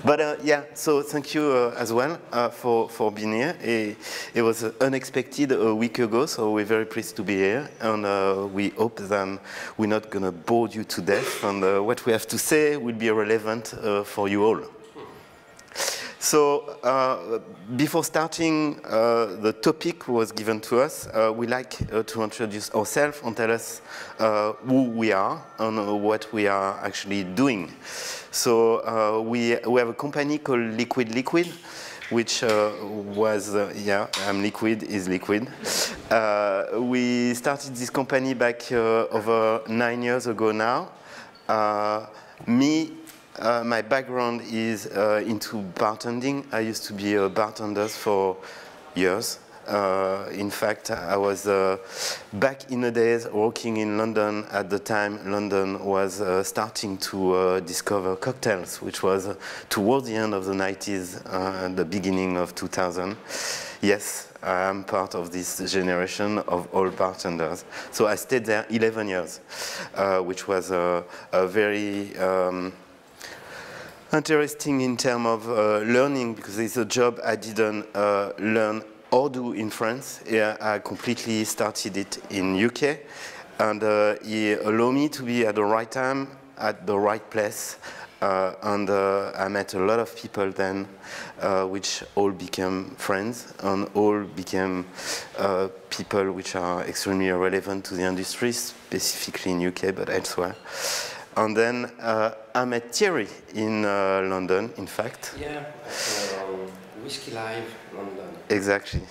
But yeah, so thank you as well for being here. It was unexpected a week ago, so we're very pleased to be here, and we hope that we're not going to bore you to death, and what we have to say will be relevant for you all. So before starting, the topic was given to us. We like to introduce ourselves and tell us who we are and what we are actually doing. So we have a company called Liquid, which was, yeah, I'm liquid, is liquid. We started this company back over 9 years ago now. My background is into bartending. I used to be a bartender for years. In fact, I was back in the days working in London. At the time, London was starting to discover cocktails, which was towards the end of the 90s and the beginning of 2000. Yes, I am part of this generation of all bartenders. So I stayed there 11 years, which was a very interesting in terms of learning, because it's a job I didn't learn or do in France. Yeah, I completely started it in UK, and it allowed me to be at the right time, at the right place, and I met a lot of people then, which all became friends, and all became people which are extremely relevant to the industry, specifically in UK, but elsewhere. And then I met Thierry in London, in fact. Yeah, Whiskey Live, London. Exactly.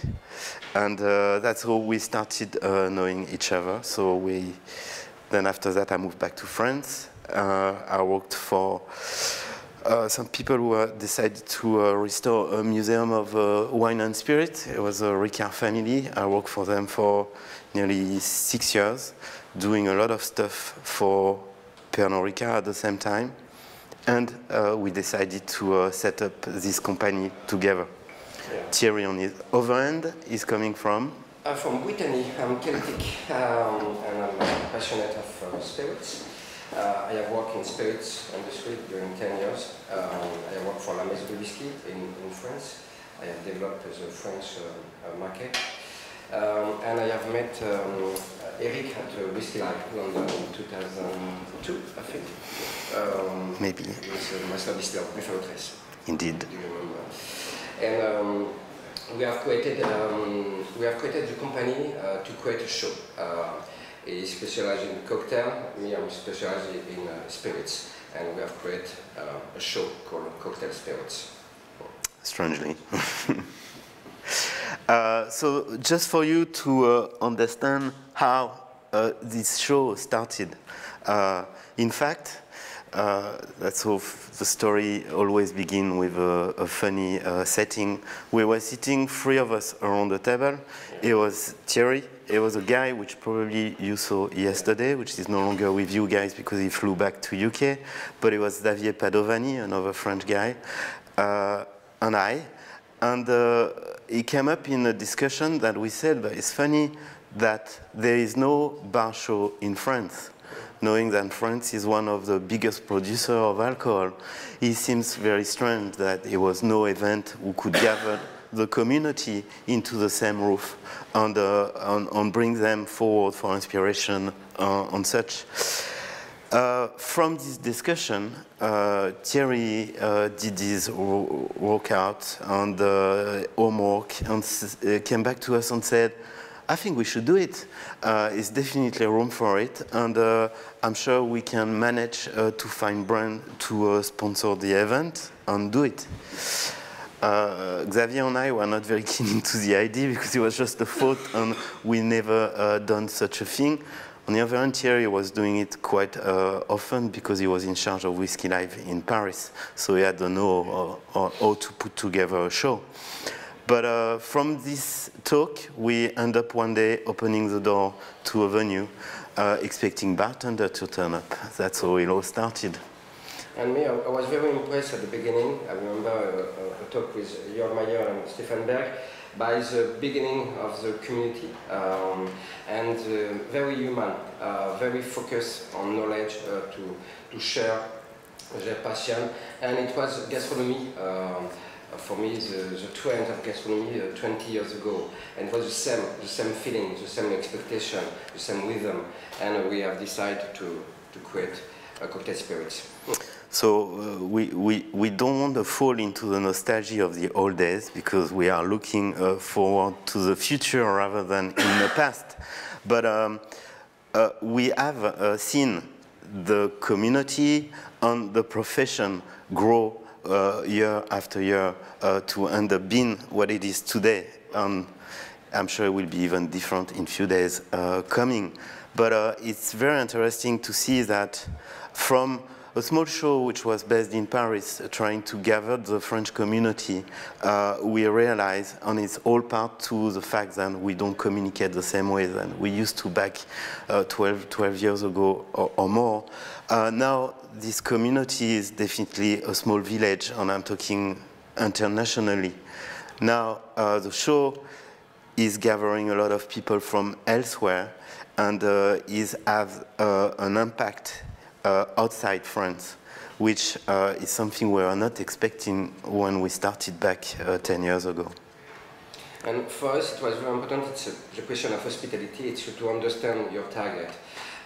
And that's how we started knowing each other. So then after that I moved back to France. I worked for some people who decided to restore a museum of wine and spirit. It was a Ricard family. I worked for them for nearly 6 years, doing a lot of stuff for Pernod Ricard at the same time, and we decided to set up this company together. Yeah. Thierry on his other end is coming from? From Brittany. I'm Celtic, and I'm passionate of spirits. I have worked in spirits industry during 10 years. I worked for La Maison de Whisky in France. I have developed the French market. And I have met Eric at Whiskey Live London in 2002, I think. Maybe. He was master distiller, Barshow. Indeed. Do you remember? And we have created the company to create a show. He specializes in cocktail. Me, I'm specialized in spirits, and we have created a show called Cocktail Spirits. Strangely. So just for you to understand how this show started, in fact, that's how the story always begins with a funny setting. We were sitting, 3 of us around the table. It was Thierry. It was a guy which probably you saw yesterday, which is no longer with you guys because he flew back to UK. But it was Xavier Padovani, another French guy, and I. And it came up in a discussion that we said, but it's funny that there is no Barshow in France. Knowing that France is one of the biggest producers of alcohol, it seems very strange that there was no event who could gather the community into the same roof and bring them forward for inspiration and such. From this discussion, Thierry did his workout and homework and came back to us and said, I think we should do it. It's definitely room for it, and I'm sure we can manage to find brand to sponsor the event and do it. Xavier and I were not very keen into the idea because it was just a thought and we never done such a thing. On the other hand, Thierry was doing it quite often because he was in charge of Whiskey Live in Paris, so he had to know how to put together a show. But from this talk, we end up one day opening the door to a venue, expecting bartender to turn up. That's how it all started. And me, I was very impressed at the beginning. I remember a talk with Jörg Meyer and Stefan Berg by the beginning of the community, and very human, very focused on knowledge to share their passion, and it was gastronomy. For me, the trend of gastronomy 20 years ago, and it was the same feeling, the same expectation, the same rhythm, and we have decided to create cocktail spirits. So we don't want to fall into the nostalgia of the old days, because we are looking forward to the future rather than in the past. But we have seen the community and the profession grow year after year to end up being what it is today. I'm sure it will be even different in few days coming. But it's very interesting to see that from a small show which was based in Paris, trying to gather the French community, we realize, and it's all part to the fact that we don't communicate the same way than we used to back 12 years ago or more. Now, this community is definitely a small village, and I'm talking internationally. Now, the show is gathering a lot of people from elsewhere, and is have an impact outside France, which is something we were not expecting when we started back 10 years ago. And for us, it was very important. It's the question of hospitality. It's to understand your target.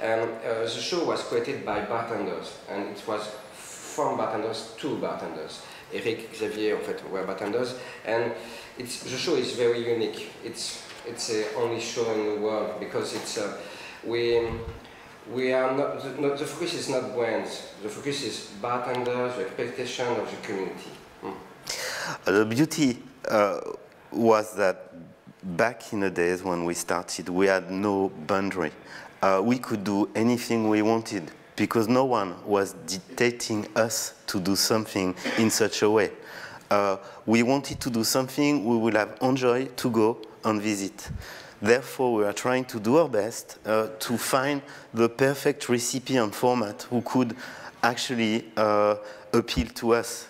And the show was created by bartenders, and it was from bartenders to bartenders. Eric, Xavier, en fait, were bartenders, and the show is very unique. It's the only show in the world, because it's we are not the focus is not brands. The focus is bartenders, the expectation of the community. The beauty was that back in the days when we started, we had no boundary. We could do anything we wanted, because no one was dictating us to do something in such a way. We wanted to do something we would have enjoyed to go and visit. Therefore, we are trying to do our best to find the perfect recipe and format who could actually appeal to us.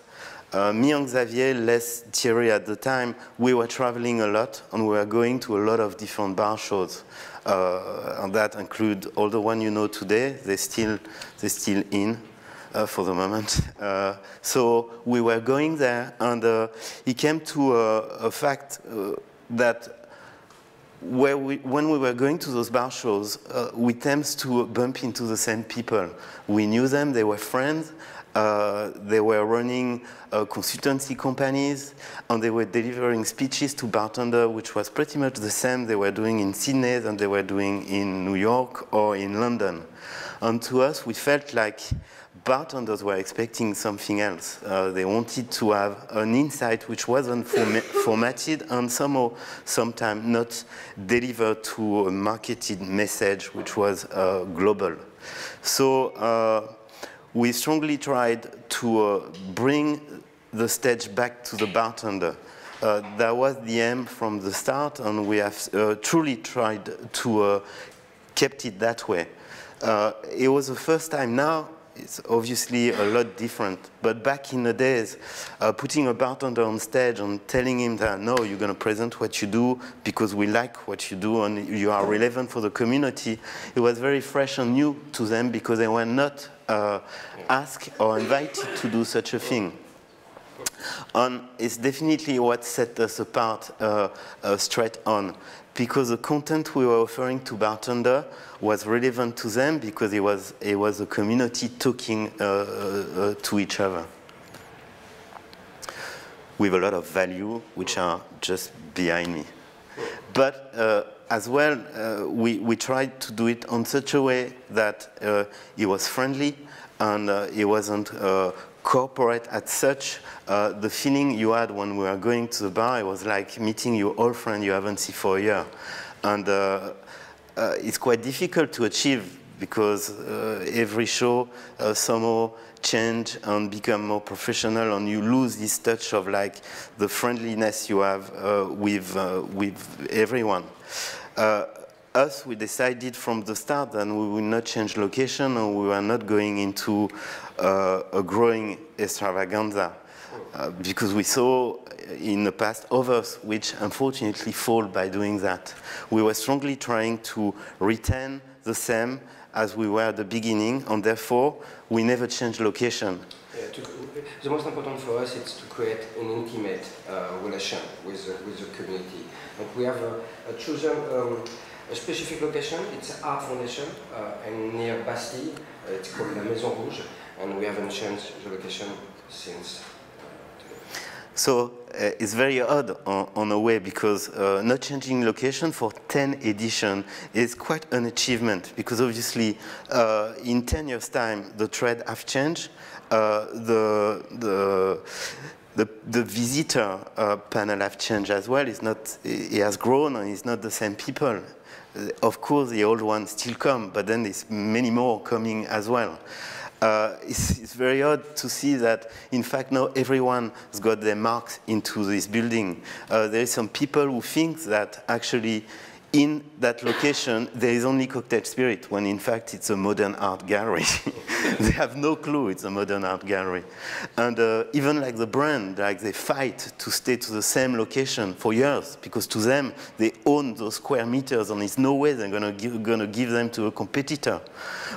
Me and Xavier, less Thierry at the time, we were traveling a lot, and we were going to a lot of different bar shows. And that include all the one you know today. They're still in for the moment. So we were going there, and it came to a fact that when we were going to those bar shows, we tend to bump into the same people. We knew them, they were friends, they were running consultancy companies, and they were delivering speeches to bartenders, which was pretty much the same they were doing in Sydney than they were doing in New York or in London. And to us, we felt like bartenders were expecting something else. They wanted to have an insight which wasn't formatted and somehow, sometimes not delivered to a marketed message which was global. So we strongly tried to bring the stage back to the bartender. That was the aim from the start, and we have truly tried to keep it that way. It was the first time. Now it's obviously a lot different, but back in the days, putting a bartender on stage and telling him that, no, you're going to present what you do because we like what you do and you are relevant for the community, it was very fresh and new to them, because they were not asked or invited to do such a thing. And it's definitely what set us apart straight on, because the content we were offering to bartender was relevant to them, because it was a community talking to each other with a lot of value, which are just behind me. But as well, we tried to do it on such a way that it was friendly, and it wasn't corporate as such. The feeling you had when we were going to the bar, it was like meeting your old friend you haven't seen for a year. And it's quite difficult to achieve, because every show somehow change and become more professional, and you lose this touch of like the friendliness you have with everyone. Us, we decided from the start that we will not change location, and we were not going into a growing extravaganza, because we saw in the past others which unfortunately fall by doing that. We were strongly trying to retain the same as we were at the beginning, and therefore we never change location. Yeah, the most important for us is to create an intimate relation with the community. And we have chosen a specific location. It's an art foundation and near Bastille. It's called La Maison Rouge, and we haven't changed the location since. So it's very odd on a way, because not changing location for 10 editions is quite an achievement, because obviously in 10 years' time the trade have changed, the visitor panel have changed as well. It's not, it has grown and it's not the same people. Of course the old ones still come, but then there's many more coming as well. It's very odd to see that, in fact, now everyone has got their marks into this building. There are some people who think that actually in that location there is only cocktail spirit, when in fact it's a modern art gallery. They have no clue it's a modern art gallery. And even like the brand, like they fight to stay to the same location for years, because to them they own those square meters and there's no way they're gonna give them to a competitor.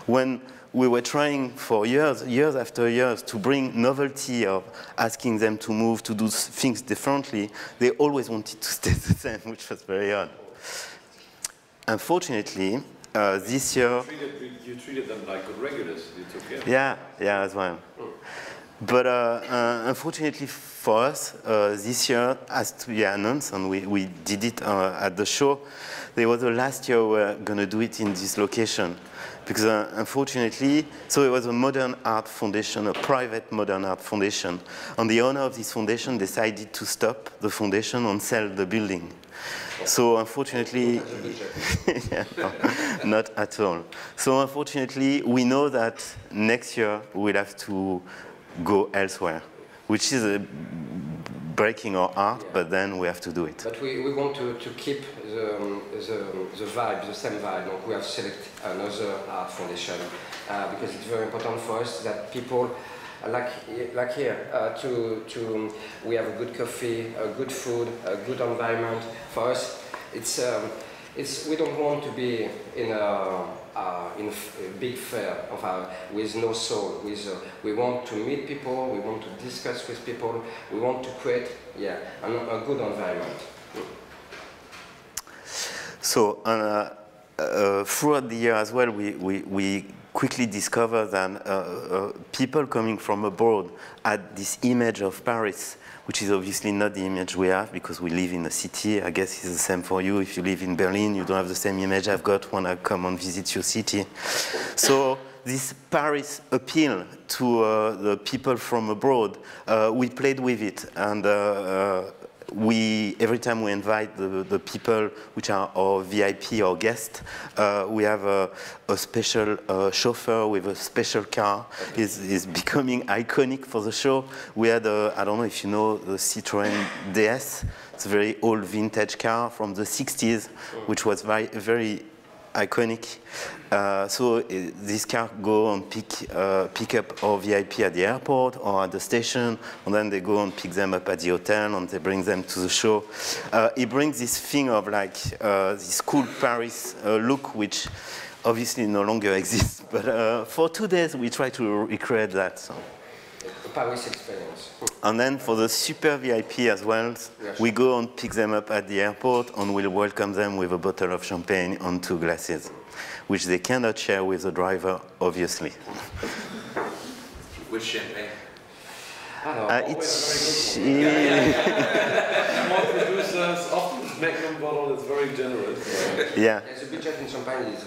When we were trying for years after years to bring novelty of asking them to move, to do things differently, they always wanted to stay the same, which was very odd. Unfortunately, this year... You treated them like regulars, you took care. Yeah, as well. But unfortunately for us, this year has to be announced, and we did it at the show. There was the last year we were going to do it in this location. Because unfortunately, so it was a modern art foundation, a private modern art foundation. And the owner of this foundation decided to stop the foundation and sell the building. So unfortunately, yeah, no, not at all. So unfortunately, we know that next year we'll have to go elsewhere, which is breaking our heart, but then we have to do it. But we want to keep the vibe, the same vibe. Donc we have selected another art foundation because it's very important for us that people, like here, we have a good coffee, a good food, a good environment. For us, we don't want to be in a big fair with no soul. We want to meet people, we want to discuss with people, we want to create a good environment. So throughout the year as well, we quickly discovered that people coming from abroad had this image of Paris, which is obviously not the image we have, because we live in a city. I guess it's the same for you. If you live in Berlin, you don't have the same image I've got when I come and visit your city. So this Paris appeal to the people from abroad, we played with it. And every time we invite the people which are our VIP or guests, we have a special chauffeur with a special car. It's becoming iconic for the show. We had, I don't know if you know the Citroën DS. It's a very old vintage car from the 60s, which was very iconic. So this car go and pick up our VIP at the airport or at the station, and then they go and pick them up at the hotel and they bring them to the show. It brings this thing of like this cool Paris look, which obviously no longer exists. But for 2 days we try to recreate that. So. Paris experience. And then for the super VIP as well, we go and pick them up at the airport and we'll welcome them with a bottle of champagne and 2 glasses, which they cannot share with the driver, obviously. With champagne? It's... More producers often Magnum bottle is very generous. Yeah. The budget in champagne is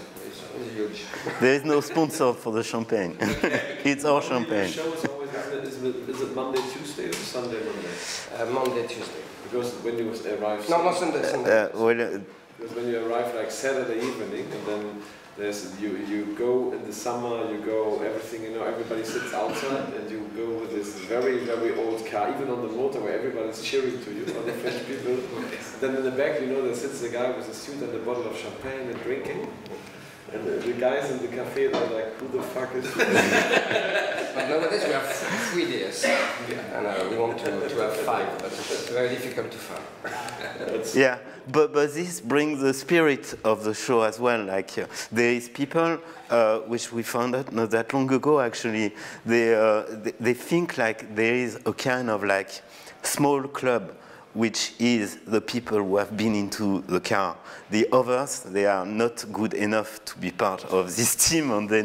huge. There is no sponsor for the champagne. It's our champagne. Is it Monday, Tuesday, or Sunday, Monday? Monday, Tuesday. Because when you arrive... No, not Sunday, Sunday. Because when you arrive like Saturday evening, and then there's you go in the summer, you go everything, you know, everybody sits outside, and you go with this very old car, even on the motorway, everybody's cheering to you, all the French people. Then in the back, you know, there sits a guy with a suit and a bottle of champagne and drinking. And the guys in the cafe, they're like, who the fuck is this? But nowadays we have 3 days, and we want to have 5, but it's very difficult to find. Yeah, but this brings the spirit of the show as well. Like there is people, which we found out not that long ago actually, they think like there is a kind of like small club which is the people who have been into the car. The others, they are not good enough to be part of this team, and they're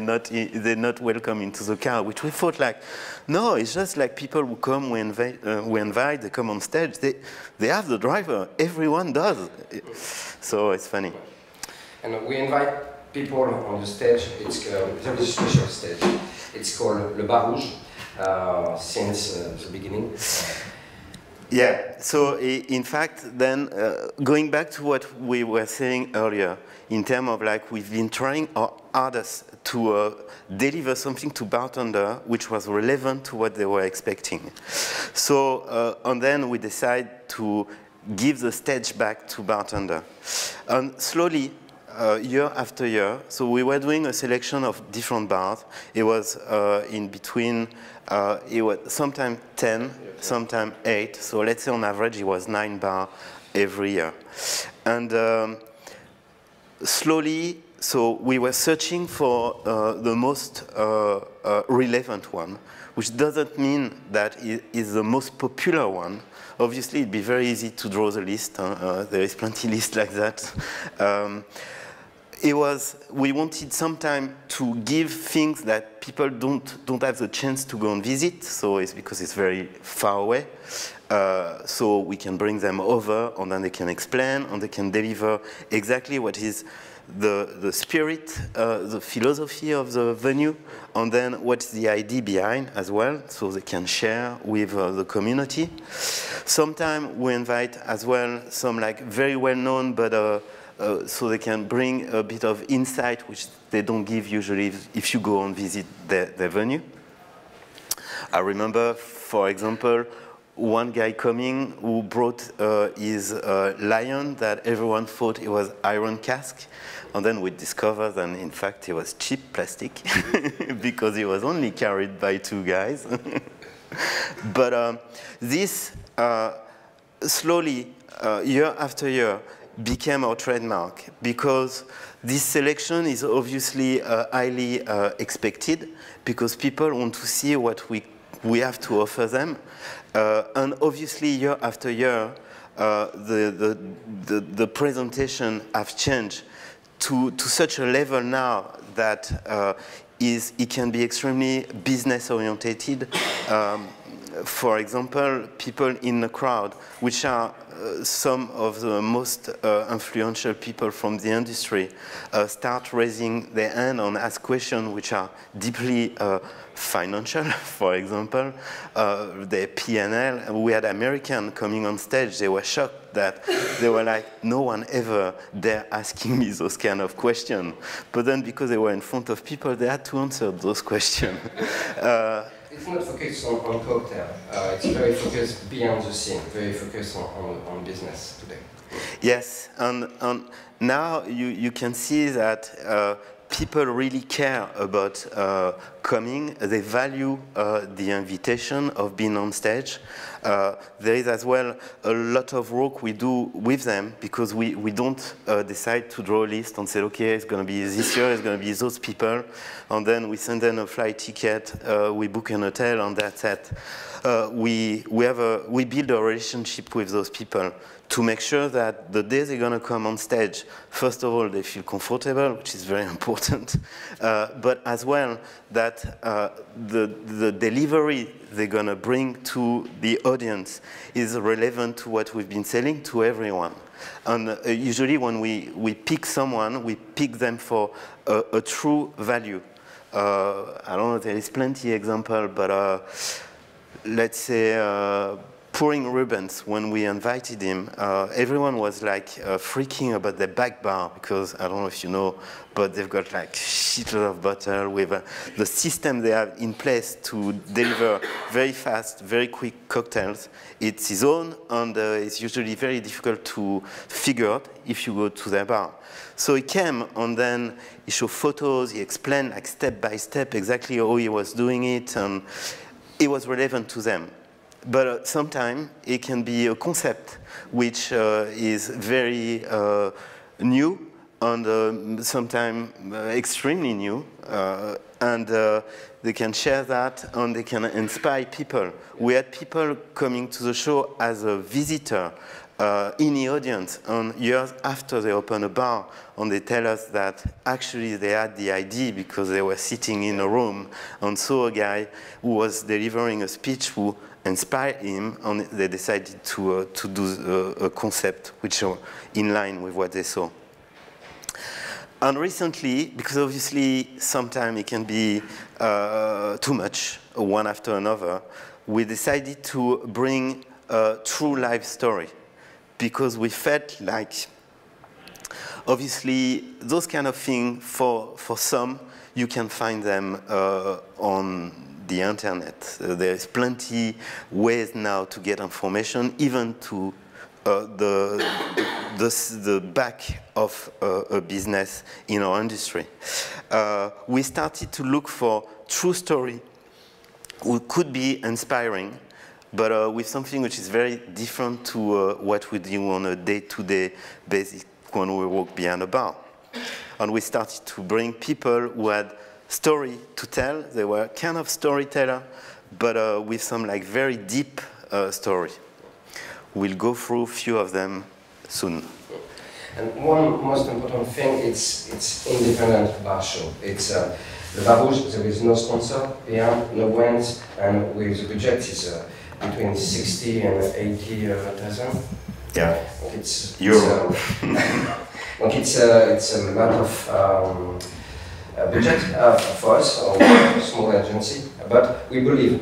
not welcome into the car, which we thought like, no, it's just like people who come, we invite, they come on stage, they have the driver, everyone does. So it's funny. And we invite people on the stage, it's there is a special stage, it's called Le Barshow, since the beginning. Yeah, so in fact, then going back to what we were saying earlier, in terms of like we've been trying our hardest to deliver something to bartender which was relevant to what they were expecting. So, and then we decided to give the stage back to bartender. And slowly, year after year, so we were doing a selection of different bars. It was in between, it was sometimes 10, sometimes 8. So let's say on average it was 9 bars every year. And slowly, so we were searching for the most relevant one, which doesn't mean that it is the most popular one. Obviously, it'd be very easy to draw the list. There is plenty of lists like that. We wanted some time to give things that people don't have the chance to go and visit, so it's because it's very far away. So we can bring them over, and then they can explain, and they can deliver exactly what is the spirit, the philosophy of the venue, and then what's the idea behind as well, so they can share with the community. Sometimes we invite as well some like very well-known, but so they can bring a bit of insight which they don't give usually if you go and visit their venue. I remember, for example, one guy coming who brought his lion that everyone thought it was iron cask, and then we discovered that in fact it was cheap plastic because it was only carried by 2 guys. But this slowly, year after year, became our trademark because this selection is obviously highly expected because people want to see what we have to offer them. And obviously, year after year, the presentation have changed to such a level now that it can be extremely business orientated. For example, people in the crowd, which are some of the most influential people from the industry, start raising their hand and ask questions which are deeply financial. For example, their P&L. We had Americans coming on stage. They were shocked that they were like, no one ever dare asking me those kind of questions. But then because they were in front of people, they had to answer those questions. It's not focused on cocktail. It's very focused beyond the scene, very focused on business today. Yes, and now you can see that people really care about coming. They value the invitation of being on stage. There is as well a lot of work we do with them because we don't decide to draw a list and say, okay, it's going to be this year, it's going to be those people, and then we send them a flight ticket, we book an hotel, and that's it. We build a relationship with those people to make sure that the day they're going to come on stage, first of all, they feel comfortable, which is very important, but as well that the delivery they're going to bring to the audience is relevant to what we've been selling to everyone. And usually when we pick someone, we pick them for a true value. I don't know, there is plenty of examples, but let's say pouring Rubens, when we invited him, everyone was like freaking about the back bar, because I don't know if you know, but they've got like shitload of bottle with the system they have in place to deliver very fast, very quick cocktails. It's his own, and it's usually very difficult to figure out if you go to their bar. So he came, and then he showed photos, he explained like step by step exactly how he was doing it, and it was relevant to them. But sometimes it can be a concept which is very new, and sometimes extremely new, and they can share that, and they can inspire people. We had people coming to the show as a visitor in the audience, and years after they open a bar, and they tell us that actually they had the idea because they were sitting in a room and saw a guy who was delivering a speech who inspired him, and they decided to do a concept which are in line with what they saw. And recently, because obviously sometimes it can be too much, one after another, we decided to bring a true life story, because we felt like, obviously, those kind of things, for some, you can find them on the internet. There's plenty ways now to get information, even to the back of a business in our industry. We started to look for true story who could be inspiring, but with something which is very different to what we do on a day-to-day basis when we walk behind a bar. And we started to bring people who had story to tell. They were kind of storyteller, but with some like very deep story. We'll go through a few of them soon. And one most important thing, it's independent Barshow. It's the Barouche, there is no sponsor behind, no brands, and with the budget is between 60 and 80,000. Yeah. It's Euro. it's a lot of budget for us, or a small agency, but we believe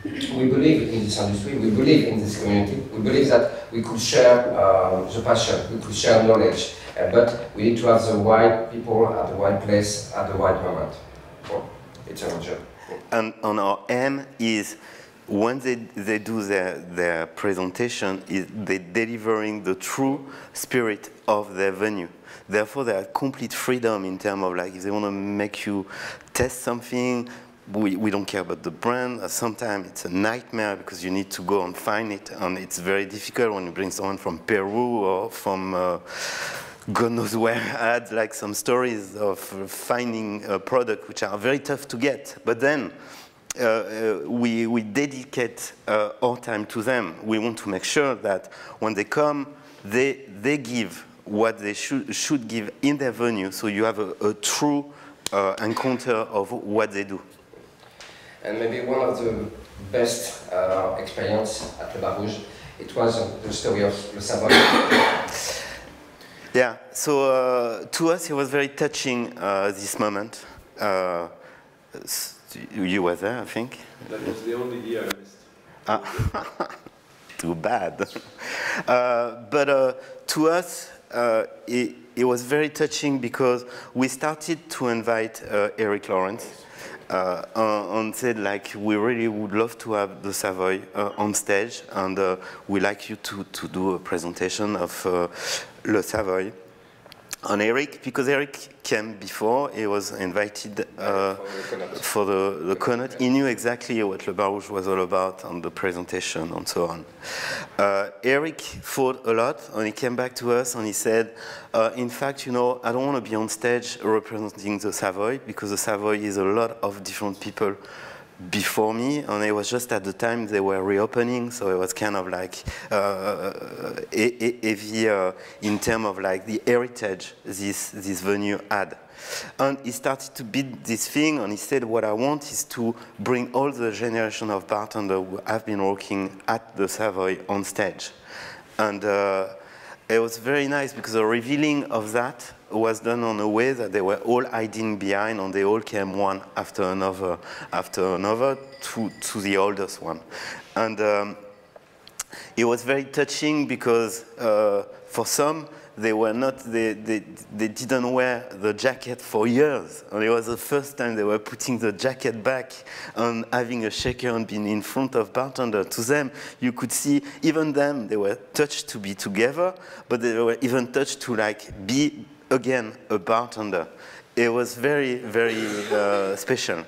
in this industry, we believe in this community, we believe that we could share the passion, we could share knowledge, but we need to have the right people at the right place at the right moment. Well, it's our job. And on our aim is, when they do their presentation, they're delivering the true spirit of their venue. Therefore, they have complete freedom in terms of, like, if they want to make you test something, we don't care about the brand. Sometimes it's a nightmare because you need to go and find it, and it's very difficult when you bring someone from Peru or from God knows where. I had like some stories of finding a product which are very tough to get, but then we dedicate our time to them. We want to make sure that when they come, they give what they should give in their venue, so you have a true encounter of what they do. And maybe one of the best experience at the Barouche, it was the story of Le Savoy. Yeah, so to us it was very touching, this moment. You were there, I think? That was the only year I missed. Too bad. But to us, it was very touching because we started to invite Eric Lawrence and said, like, we really would love to have the Savoy on stage, and we'd like you to do a presentation of Le Savoy. And Eric, because Eric came before, he was invited for the Connaught. He knew exactly what Le Barouche was all about and the presentation and so on. Eric thought a lot, and he came back to us and he said, in fact, you know, I don't want to be on stage representing the Savoy, because the Savoy is a lot of different people before me, and it was just at the time they were reopening, so it was kind of like heavy in terms of like the heritage this venue had. And he started to build this thing, and he said, what I want is to bring all the generation of bartenders who have been working at the Savoy on stage. And it was very nice because the revealing of that was done in a way that they were all hiding behind, and they all came one after another to the oldest one. And it was very touching because for some, they were not, they didn't wear the jacket for years. And it was the first time they were putting the jacket back and having a shaker and being in front of bartender. To them, you could see, even them, they were touched to be together, but they were even touched to like be again a bartender. It was very, very special.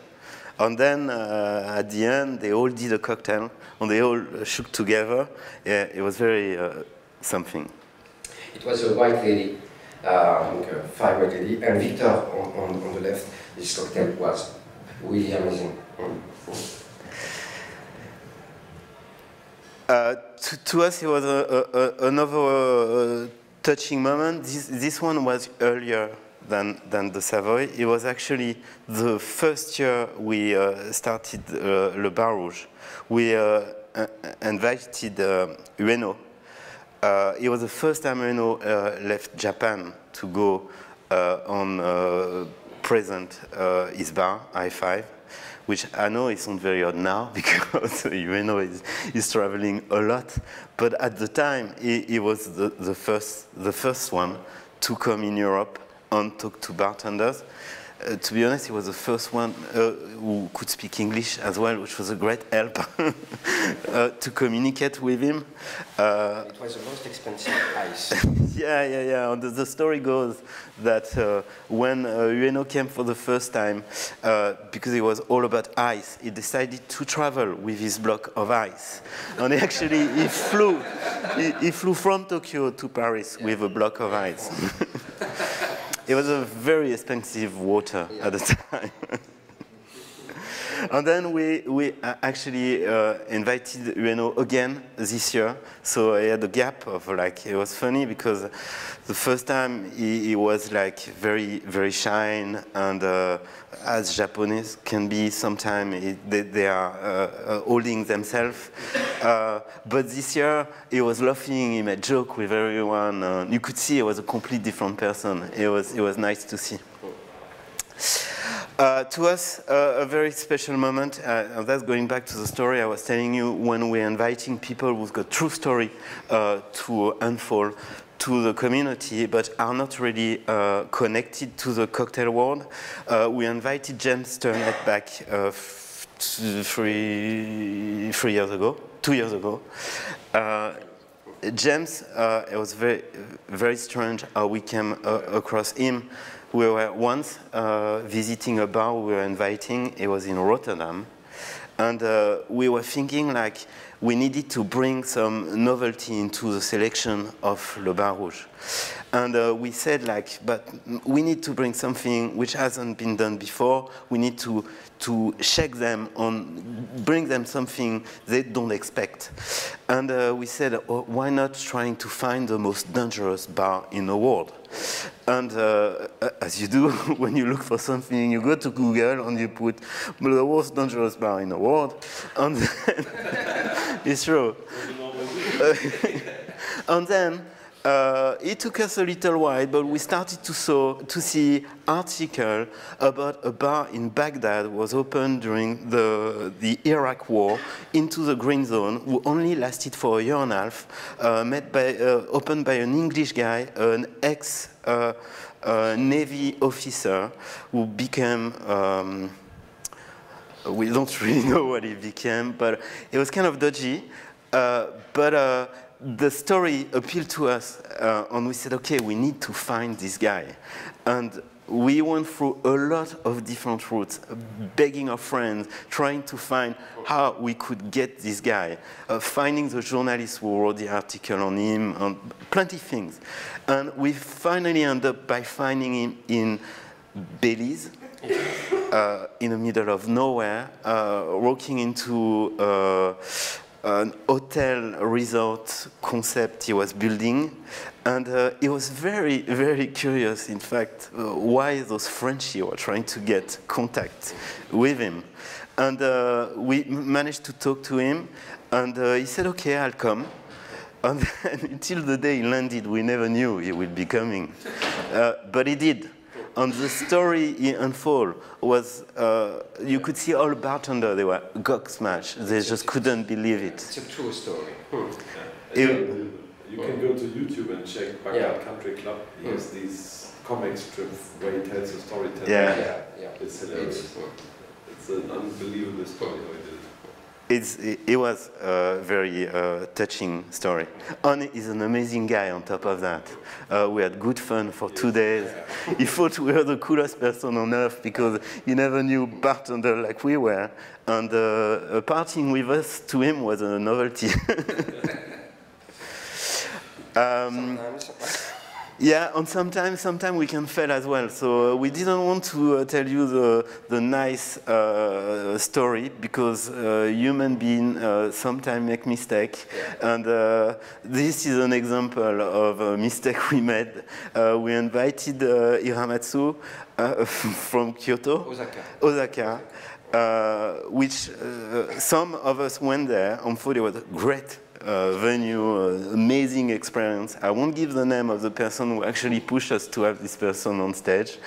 And then at the end, they all did a cocktail and they all shook together. Yeah, it was very something. It was a white lady, a fire lady, and Victor on the left. This cocktail was really amazing. To us, it was another touching moment. This one was earlier than the Savoy. It was actually the first year we started Le Barshow. We invited Ueno. It was the first time Ueno left Japan to go on present his bar, I5, which I know isn't very odd now because Ueno is traveling a lot. But at the time, he was the first one to come in Europe and talk to bartenders. To be honest, he was the first one who could speak English as well, which was a great help to communicate with him. It was the most expensive ice. Yeah. And the story goes that when Ueno came for the first time, because it was all about ice, he decided to travel with his block of ice. And he flew from Tokyo to Paris with a block of ice. It was a very expensive water at the time. And then we actually invited Ueno again this year. So I had a gap of like, it was funny because the first time he was like very, very shy and as Japanese can be sometimes they are holding themselves. But this year he was laughing, he made joke with everyone. You could see he was a completely different person. It was nice to see. To us, a very special moment, and that's going back to the story I was telling you when we're inviting people who've got true story to unfold to the community, but are not really connected to the cocktail world. We invited James Turnett back 2 years ago. James, it was very, very strange how we came across him. We were once visiting a bar we were inviting. It was in Rotterdam. And we were thinking like we needed to bring some novelty into the selection of Le Barshow. And we said like, but we need to bring something which hasn't been done before. We need to shake them on, bring them something they don't expect. And we said, oh, why not trying to find the most dangerous bar in the world? And as you do, when you look for something, you go to Google and you put the most dangerous bar in the world. And then, it's true. And then, it took us a little while, but we started to see article about a bar in Baghdad was opened during the Iraq War into the Green Zone, who only lasted for a year and a half, opened by an English guy, an ex-Navy officer, who became, we don't really know what he became, but it was kind of dodgy, the story appealed to us, and we said, okay, we need to find this guy. And we went through a lot of different routes, begging our friends, trying to find how we could get this guy, finding the journalist who wrote the article on him, and plenty of things. And we finally ended up by finding him in Belize, in the middle of nowhere, walking into an hotel resort concept he was building, and he was very, very curious, in fact, why those Frenchies were trying to get contact with him. And we managed to talk to him, and he said, okay, I'll come. And then until the day he landed, we never knew he would be coming. But he did. And the story in unfold was, you could see all bartenders, they were gobsmacked. They just couldn't believe it. It's a true story. You can go to YouTube and check Backyard Country Club. He has these comic strips where he tells a story. Yeah. It's hilarious. It's an unbelievable story how he did it. It was a very touching story. On is an amazing guy on top of that. We had good fun for 2 days. He thought we were the coolest person on earth because he never knew bartender like we were. And partying with us to him was a novelty. Yeah, and sometimes we can fail as well. So we didn't want to tell you the nice story because human beings sometimes make mistakes. And this is an example of a mistake we made. We invited Hiramatsu from Kyoto, Osaka, which some of us went there and thought it was a great venue, amazing experience. I won't give the name of the person who actually pushed us to have this person on stage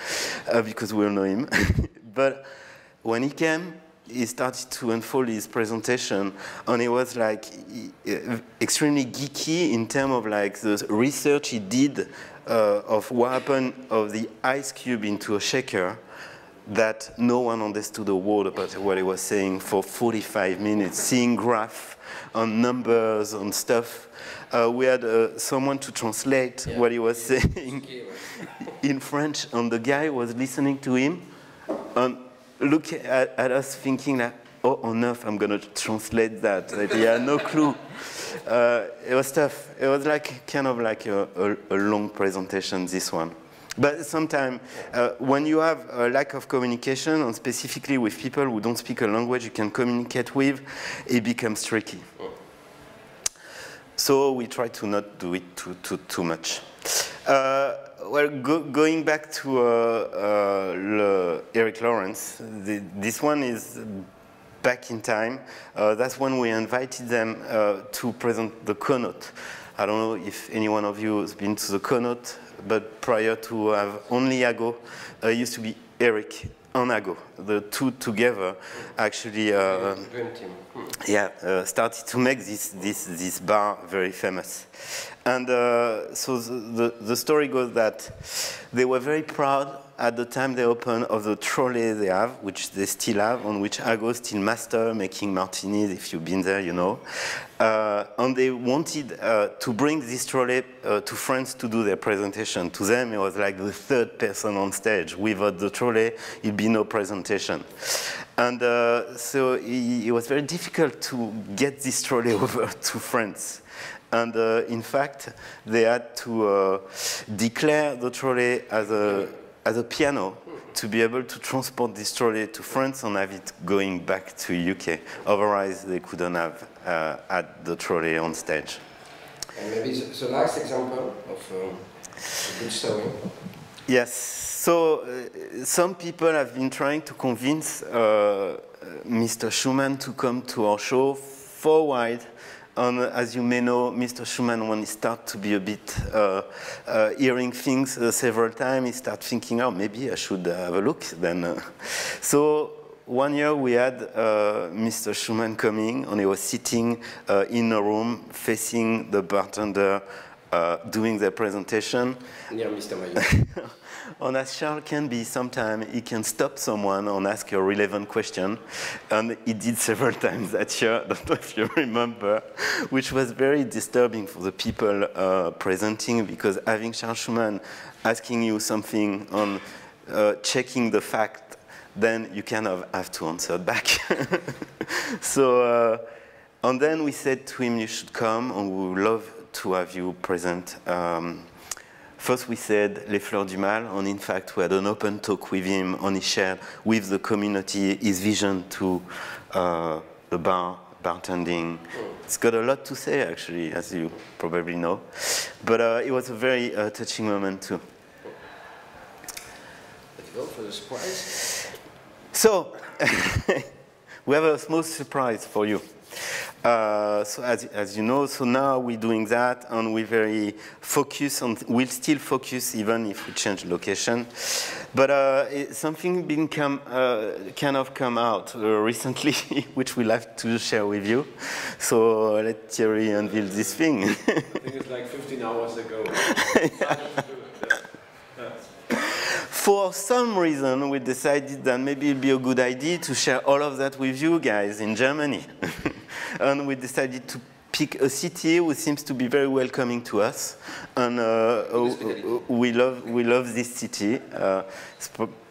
because we all know him. But when he came, he started to unfold his presentation, and it was like extremely geeky in terms of like the research he did of what happened of the ice cube into a shaker, that no one understood a word about what he was saying for 45 minutes, seeing graphs on numbers and stuff. We had someone to translate what he was saying in French, and the guy was listening to him and look at us thinking like, oh, on earth I'm going to translate that. Like, he had no clue. It was tough. It was like kind of like a long presentation, this one. But sometimes when you have a lack of communication, and specifically with people who don't speak a language you can communicate with, it becomes tricky. So we try to not do it too much. Well, going back to Eric Lawrence, this one is back in time. That's when we invited them to present the keynote. I don't know if any one of you has been to the keynote, but prior to have only Ago, it used to be Eric and Ago. The two together actually started to make this bar very famous. And so the story goes that they were very proud at the time they opened of the trolley they have, which they still have, on which Ago still master making martinis. If you've been there, you know. And they wanted to bring this trolley to France to do their presentation. To them, it was like the third person on stage. Without the trolley, it'd be no presentation. And so it was very difficult to get this trolley over to France. And in fact, they had to declare the trolley as a piano to be able to transport this trolley to France and have it going back to UK. Otherwise, they couldn't have had the trolley on stage. And maybe the last example of a good story. Yes. So some people have been trying to convince Mr. Schumann to come to our show for a while. And as you may know, Mr. Schumann, when he starts to be a bit hearing things several times, he starts thinking, oh, maybe I should have a look then. So one year we had Mr. Schumann coming, and he was sitting in a room facing the bartender doing their presentation. Near Mr. Maillot. And as Charles can be, sometimes he can stop someone and ask a relevant question. And he did several times that year, I don't know if you remember, which was very disturbing for the people presenting, because having Charles Schumann asking you something on checking the fact, then you kind of have to answer back. So, and then we said to him, you should come, and we would love to have you present. First we said Les Fleurs du Mal, and in fact we had an open talk with him, and he shared with the community his vision to the bartending. It's got a lot to say actually, as you probably know. But it was a very touching moment too. Let's go for the surprise. So, we have a small surprise for you. So as you know, so now we're doing that, and we're very focused on, we'll still focus even if we change location. But something been kind of come out recently, which we'd like to share with you. So let Thierry unveil this thing. I think it's like 15 hours ago. For some reason, we decided that maybe it'd be a good idea to share all of that with you guys in Germany. And we decided to pick a city which seems to be very welcoming to us. And we love this city.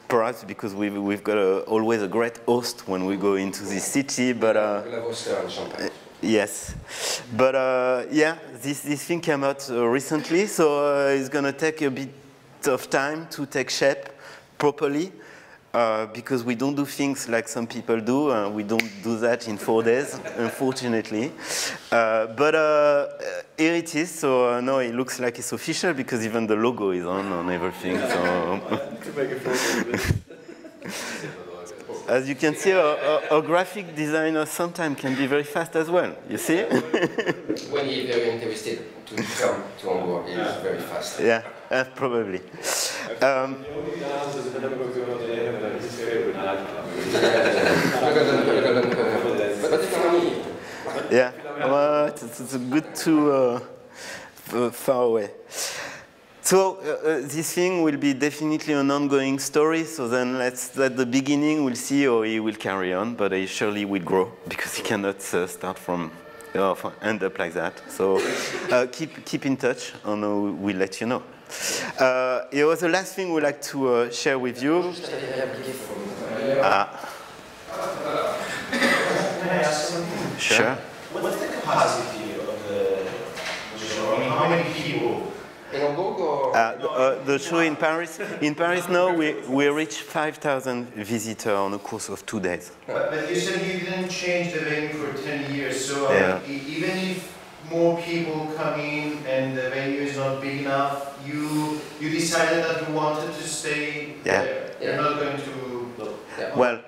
Perhaps because we've got always a great host when we go into this city. But yes. But yeah, this thing came out recently, so it's going to take a bit of time to take shape properly, because we don't do things like some people do. We don't do that in 4 days, unfortunately. But here it is. So now it looks like it's official because even the logo is on everything. So. As you can see, a graphic designer sometimes can be very fast as well. You see? When he's very interested to come to Hamburg, he's very fast. Yeah, probably. Yeah, well, it's good to far away. So this thing will be definitely an ongoing story. So then at the beginning we'll see how he will carry on, but he surely will grow because he cannot start from end up like that. So keep in touch, and we'll let you know. It was the last thing we'd like to share with you. Can I ask something? Sure. What's the capacity of the show? I mean, how many people? In Hamburg or? The show in Paris. In Paris now we reach 5,000 visitors on the course of 2 days. But you said you didn't change the venue for 10 years, so yeah. Even if more people come in and the venue is not big enough, you decided that you wanted to stay there. You're not going to. Yeah. Well,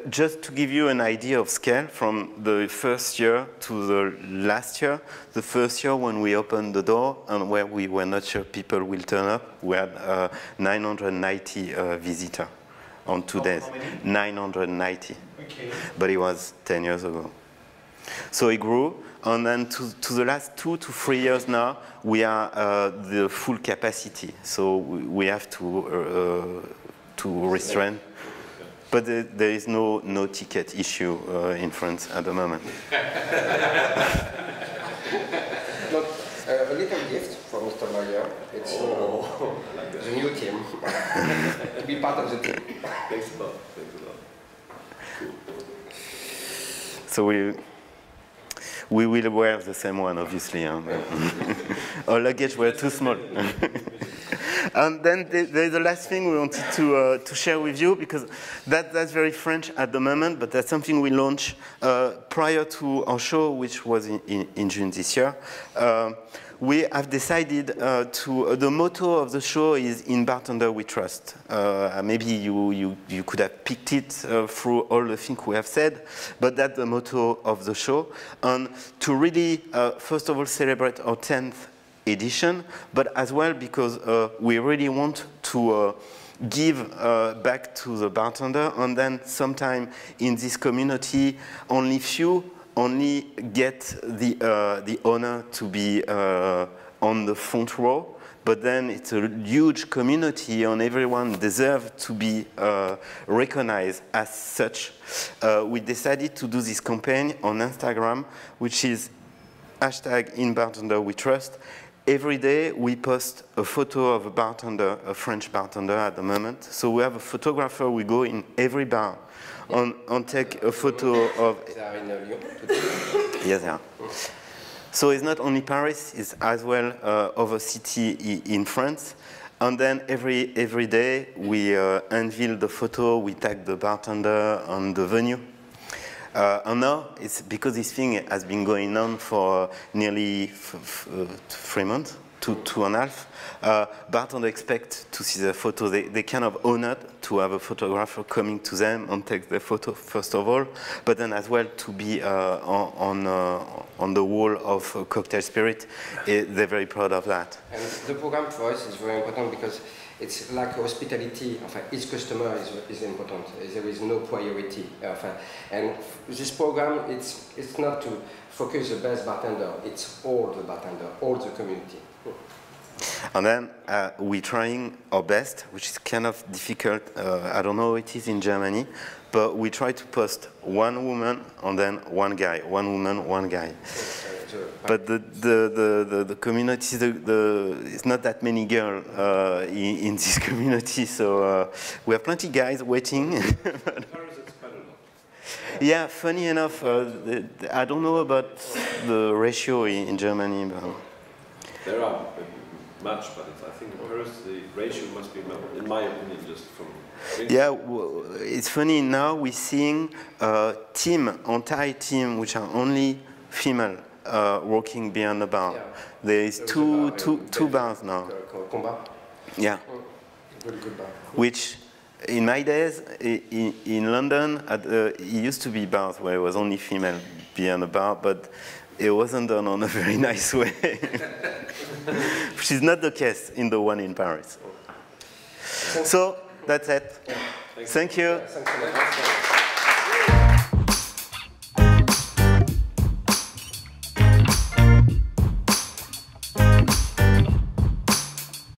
just to give you an idea of scale, from the first year to the last year, the first year when we opened the door and where we were not sure people will turn up, we had 990 visitors on 2 days. 990. Okay. But it was 10 years ago. So it grew, and then to the last 2 to 3 years now, we are the full capacity. So we have to restrain. But there is no ticket issue in France at the moment. Look, a little gift from Mr. Mayer. It's the new team. To be part of the team. Thanks a lot. Thanks a lot. Cool. So we will wear the same one, obviously. Huh? Our luggage were too small. And then there's the last thing we wanted to share with you, because that's very French at the moment, but that's something we launched prior to our show, which was in June this year. We have decided the motto of the show is "In Bartender We Trust." Maybe you could have picked it through all the things we have said, but that's the motto of the show. And to really, first of all, celebrate our 10th edition, but as well because we really want to give back to the bartender, and then sometime in this community only few get the honor to be on the front row, but then it's a huge community and everyone deserves to be recognized as such. We decided to do this campaign on Instagram, which is #InBartenderWeTrust. Every day we post a photo of a bartender, a French bartender at the moment. So we have a photographer, we go in every bar and take a photo of... Yes, yeah. So it's not only Paris, it's as well other city in France. And then every day we unveil the photo, we tag the bartender on the venue. And now, it's because this thing has been going on for nearly 3 months, 2.5. Bartenders expect to see the photo. They kind of honored to have a photographer coming to them and take the photo first of all, but then as well to be on the wall of Cocktail Spirit. They're very proud of that. And the program for us is very important because It's like hospitality. Each customer is important. There is no priority. And this program, it's not to focus the best bartender. It's all the bartender, all the community. And then we're trying our best, which is kind of difficult. I don't know how it is in Germany, but we try to post one woman and then one guy, one woman, one guy. But the community, it's not that many girls in this community, so we have plenty of guys waiting. Yeah, funny enough, I don't know about the ratio in Germany. But there are much, but I think in Paris the ratio must be, in my opinion, just from. Yeah, it's funny now we're seeing entire team, which are only female, working behind the bar. Yeah. There is two bars now. Yeah. Good bar. Which, in my days, in London, it used to be bars where it was only female behind the bar, but it wasn't done on a very nice way. Which is not the case in the one in Paris. So, that's it. Yeah. Thank you. Thanks.